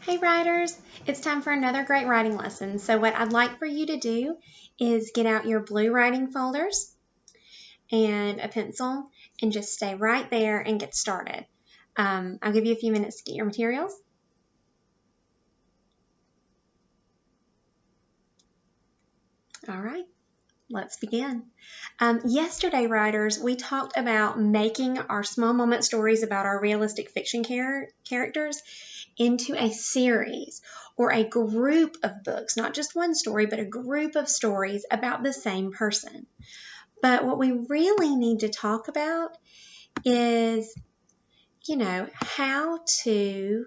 Hey writers, it's time for another great writing lesson. So what I'd like for you to do is get out your blue writing folders and a pencil and just stay right there and get started. I'll give you a few minutes to get your materials. All right, let's begin. Yesterday, writers, we talked about making our small moment stories about our realistic fiction characters into a series or a group of books, not just one story, but a group of stories about the same person. But what we really need to talk about is, how to,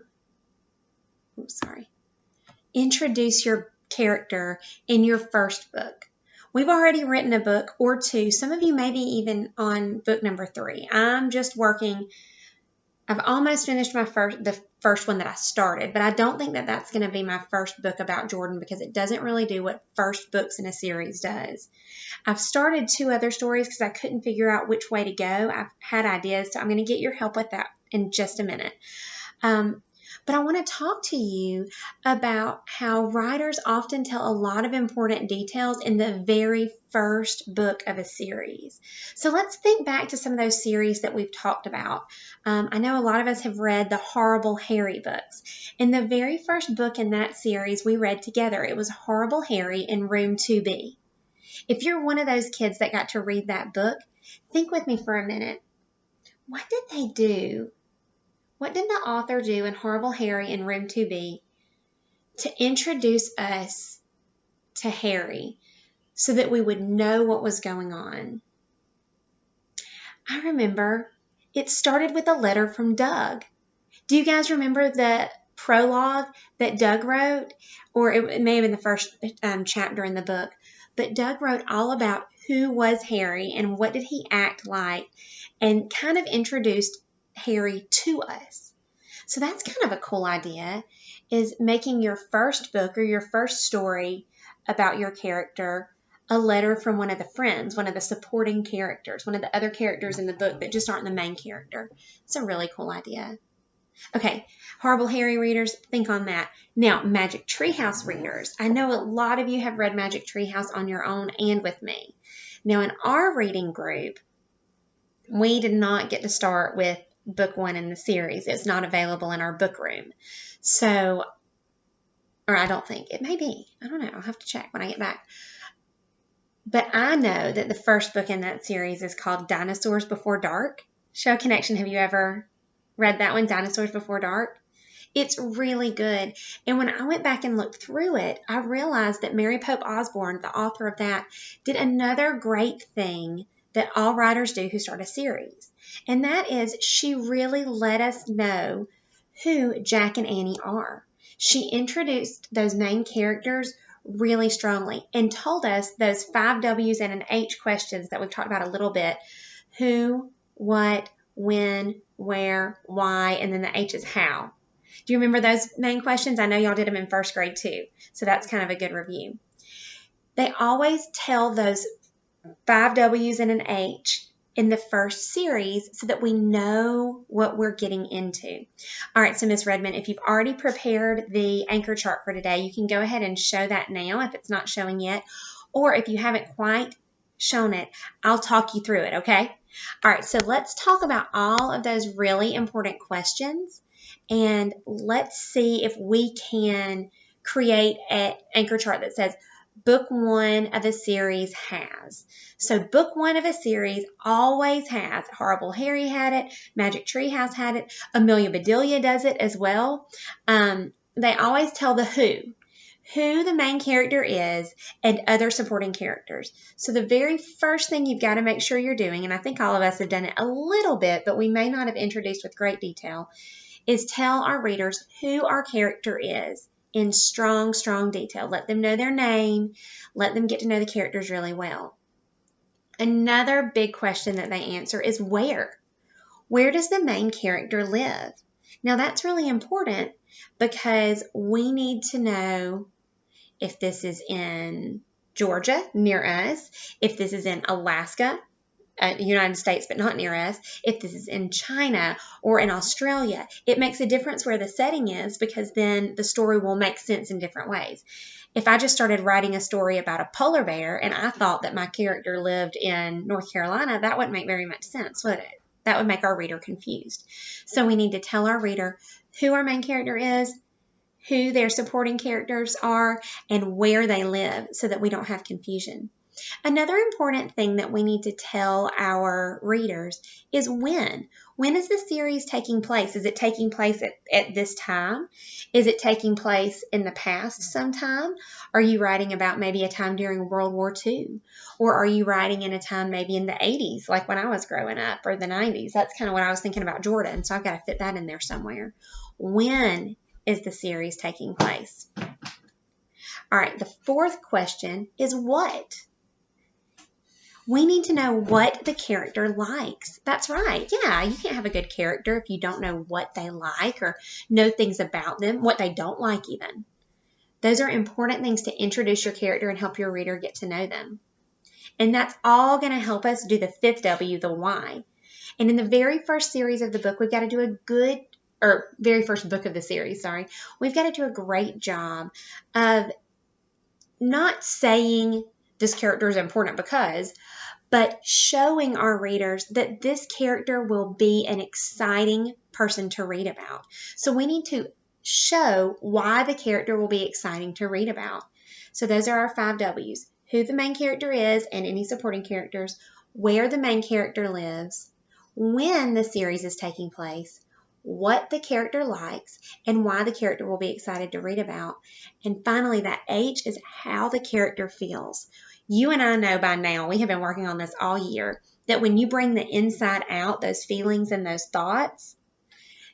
introduce your character in your first book. We've already written a book or two. Some of you maybe even on book number 3. I've almost finished the first one that I started, but I don't think that that's going to be my first book about Jordan because it doesn't really do what first books in a series does. I've started 2 other stories because I couldn't figure out which way to go. I've had ideas, so I'm going to get your help with that in just a minute. But I want to talk to you about how writers often tell a lot of important details in the very first book of a series. So let's think back to some of those series that we've talked about. I know a lot of us have read the Horrible Harry books. In the very first book in that series we read together, it was Horrible Harry in Room 2B. If you're one of those kids that got to read that book, think with me for a minute. What did they do? What did the author do in Horrible Harry in Room 2B to introduce us to Harry so that we would know what was going on? I remember it started with a letter from Doug. Do you guys remember the prologue that Doug wrote? Or it may have been the first chapter in the book. But Doug wrote all about who was Harry and what did he act like and kind of introduced Harry to us. So that's kind of a cool idea, is making your first book or your first story about your character a letter from one of the friends, one of the supporting characters, one of the other characters in the book that just aren't the main character. It's a really cool idea. Okay, Horrible Harry readers, think on that. Now, Magic Tree House readers, I know a lot of you have read Magic Tree House on your own and with me. Now, in our reading group, we did not get to start with book 1 in the series. It's not available in our book room. So, or I don't think. It may be. I don't know. I'll have to check when I get back. But I know that the first book in that series is called Dinosaurs Before Dark. Show Connection, have you ever read that one, Dinosaurs Before Dark? It's really good. And when I went back and looked through it, I realized that Mary Pope Osborne, the author of that, did another great thing that all writers do who start a series. And that is she really let us know who Jack and Annie are. She introduced those main characters really strongly and told us those 5 W's and an H questions that we've talked about a little bit. Who, what, when, where, why, and then the H is how. Do you remember those main questions? I know y'all did them in first grade too, so that's kind of a good review. They always tell those 5 W's and an H in the first series so that we know what we're getting into. All right, so Miss Redmond, if you've already prepared the anchor chart for today, you can go ahead and show that now if it's not showing yet, or if you haven't quite shown it, I'll talk you through it, okay? All right, so let's talk about all of those really important questions, and let's see if we can create an anchor chart that says, Book 1 of a series has. So book 1 of a series always has. Horrible Harry had it. Magic Tree House had it. Amelia Bedelia does it as well. They always tell the who the main character is, and other supporting characters. So the very first thing you've got to make sure you're doing, and I think all of us have done it a little bit, but we may not have introduced with great detail, is tell our readers who our character is in strong, strong detail. Let them know their name. Let them get to know the characters really well. Another big question that they answer is where. Where does the main character live? Now that's really important because we need to know if this is in Georgia, near us, if this is in Alaska, United States, but not near us, if this is in China or in Australia, it makes a difference where the setting is, because then the story will make sense in different ways. If I just started writing a story about a polar bear and I thought that my character lived in North Carolina, that wouldn't make very much sense, would it? That would make our reader confused. So we need to tell our reader who our main character is, who their supporting characters are, and where they live, so that we don't have confusion. Another important thing that we need to tell our readers is when. When is the series taking place? Is it taking place at this time? Is it taking place in the past sometime? Are you writing about maybe a time during World War II? Or are you writing in a time maybe in the 80s, like when I was growing up, or the 90s? That's kind of what I was thinking about Jordan, so I've got to fit that in there somewhere. When is the series taking place? All right, the fourth question is what? We need to know what the character likes. That's right. Yeah, you can't have a good character if you don't know what they like or know things about them, what they don't like even. Those are important things to introduce your character and help your reader get to know them. And that's all going to help us do the fifth W, the why. And in the very first series of the book, we've got to do very first book of the series, we've got to do a great job of not saying this character is important because, but showing our readers that this character will be an exciting person to read about. So we need to show why the character will be exciting to read about. So those are our 5 W's. Who the main character is and any supporting characters, where the main character lives, when the series is taking place, what the character likes, and why the character will be excited to read about. And finally, that H is how the character feels. You and I know by now, we have been working on this all year, that when you bring the inside out, those feelings and those thoughts,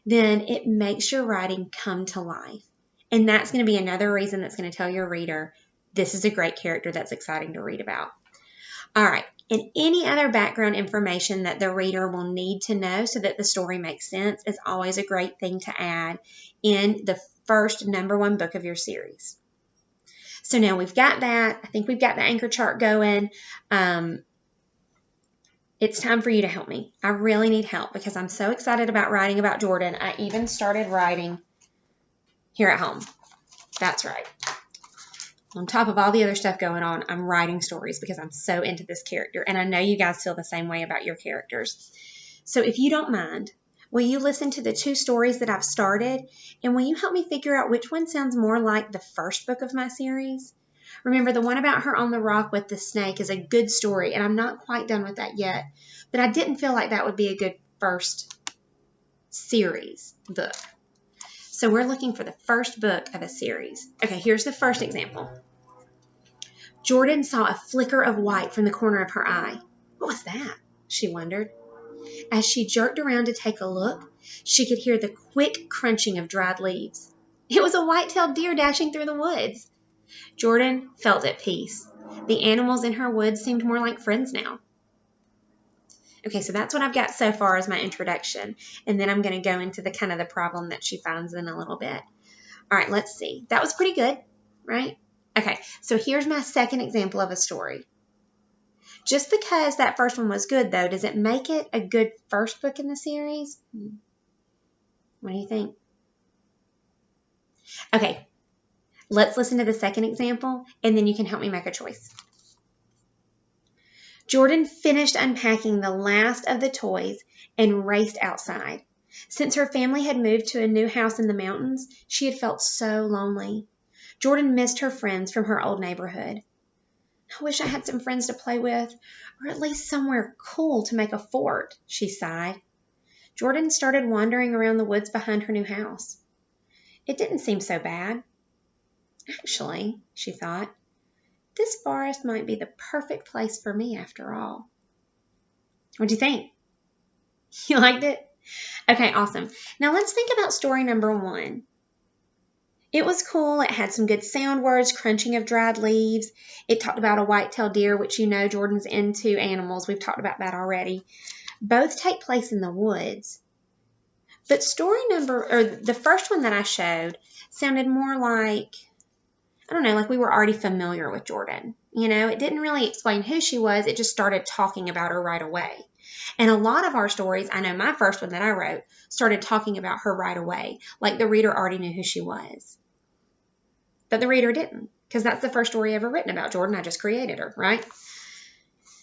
then it makes your writing come to life. And that's going to be another reason that's going to tell your reader, this is a great character that's exciting to read about. All right. And any other background information that the reader will need to know so that the story makes sense is always a great thing to add in the first number 1 book of your series. So now we've got that. I think we've got the anchor chart going. It's time for you to help me. I really need help because I'm so excited about writing about Jordan. I even started writing here at home. That's right. On top of all the other stuff going on, I'm writing stories because I'm so into this character. And I know you guys feel the same way about your characters. So if you don't mind, will you listen to the 2 stories that I've started? And will you help me figure out which one sounds more like the first book of my series? Remember, the one about her on the rock with the snake is a good story, and I'm not quite done with that yet. But I didn't feel like that would be a good first series book. So we're looking for the first book of a series. Okay, here's the first example. Jordan saw a flicker of white from the corner of her eye. What was that? She wondered. As she jerked around to take a look, she could hear the quick crunching of dried leaves. It was a white-tailed deer dashing through the woods. Jordan felt at peace. The animals in her woods seemed more like friends now. Okay, so that's what I've got so far as my introduction. And then I'm going to go into the kind of the problem that she finds in a little bit. All right, let's see. That was pretty good, right? Okay, so here's my second example of a story. Just because that first one was good, though, does it make it a good first book in the series? What do you think? Okay, let's listen to the second example, and then you can help me make a choice. Jordan finished unpacking the last of the toys and raced outside. Since her family had moved to a new house in the mountains, she had felt so lonely. Jordan missed her friends from her old neighborhood. I wish I had some friends to play with, or at least somewhere cool to make a fort, she sighed. Jordan started wandering around the woods behind her new house. It didn't seem so bad. Actually, she thought, this forest might be the perfect place for me after all. What do you think? You liked it? Okay, awesome. Now let's think about story number 1. It was cool. It had some good sound words, crunching of dried leaves. It talked about a white-tailed deer, which you know Jordan's into animals. We've talked about that already. Both take place in the woods. But the first one that I showed sounded more like, I don't know, like we were already familiar with Jordan. It didn't really explain who she was. It just started talking about her right away. And a lot of our stories, I know my first one that I wrote, started talking about her right away. Like the reader already knew who she was. But the reader didn't, because that's the first story ever written about Jordan. I just created her, right?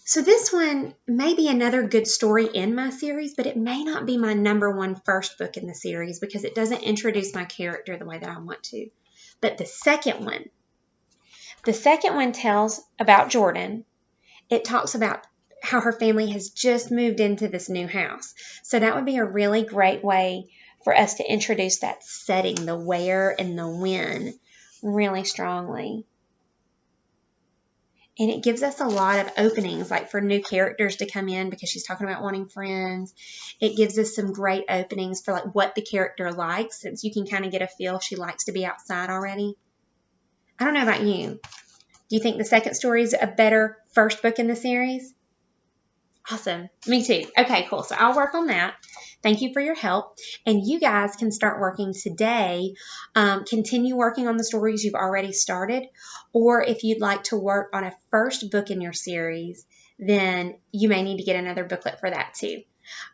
So this one may be another good story in my series, but it may not be my number one first book in the series because it doesn't introduce my character the way that I want to. But the second one tells about Jordan. It talks about how her family has just moved into this new house. So that would be a really great way for us to introduce that setting, the where and the when, really strongly. And it gives us a lot of openings, like for new characters to come in because she's talking about wanting friends. It gives us some great openings for like what the character likes, since you can kind of get a feel if she likes to be outside already. I don't know about you. Do you think the second story is a better first book in the series? Awesome. Me too. Okay, cool. So I'll work on that. Thank you for your help. And you guys can start working today. Continue working on the stories you've already started. Or if you'd like to work on a first book in your series, then you may need to get another booklet for that too.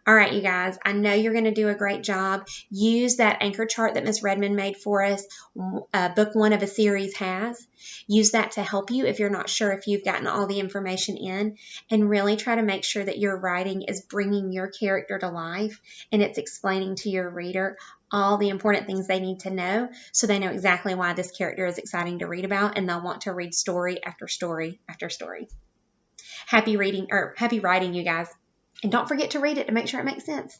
All right, you guys, I know you're going to do a great job. Use that anchor chart that Miss Redmond made for us. Book 1 of a series has. Use that to help you if you're not sure if you've gotten all the information in, and really try to make sure that your writing is bringing your character to life and it's explaining to your reader all the important things they need to know so they know exactly why this character is exciting to read about, and they'll want to read story after story after story. Happy writing, you guys. And don't forget to read it to make sure it makes sense.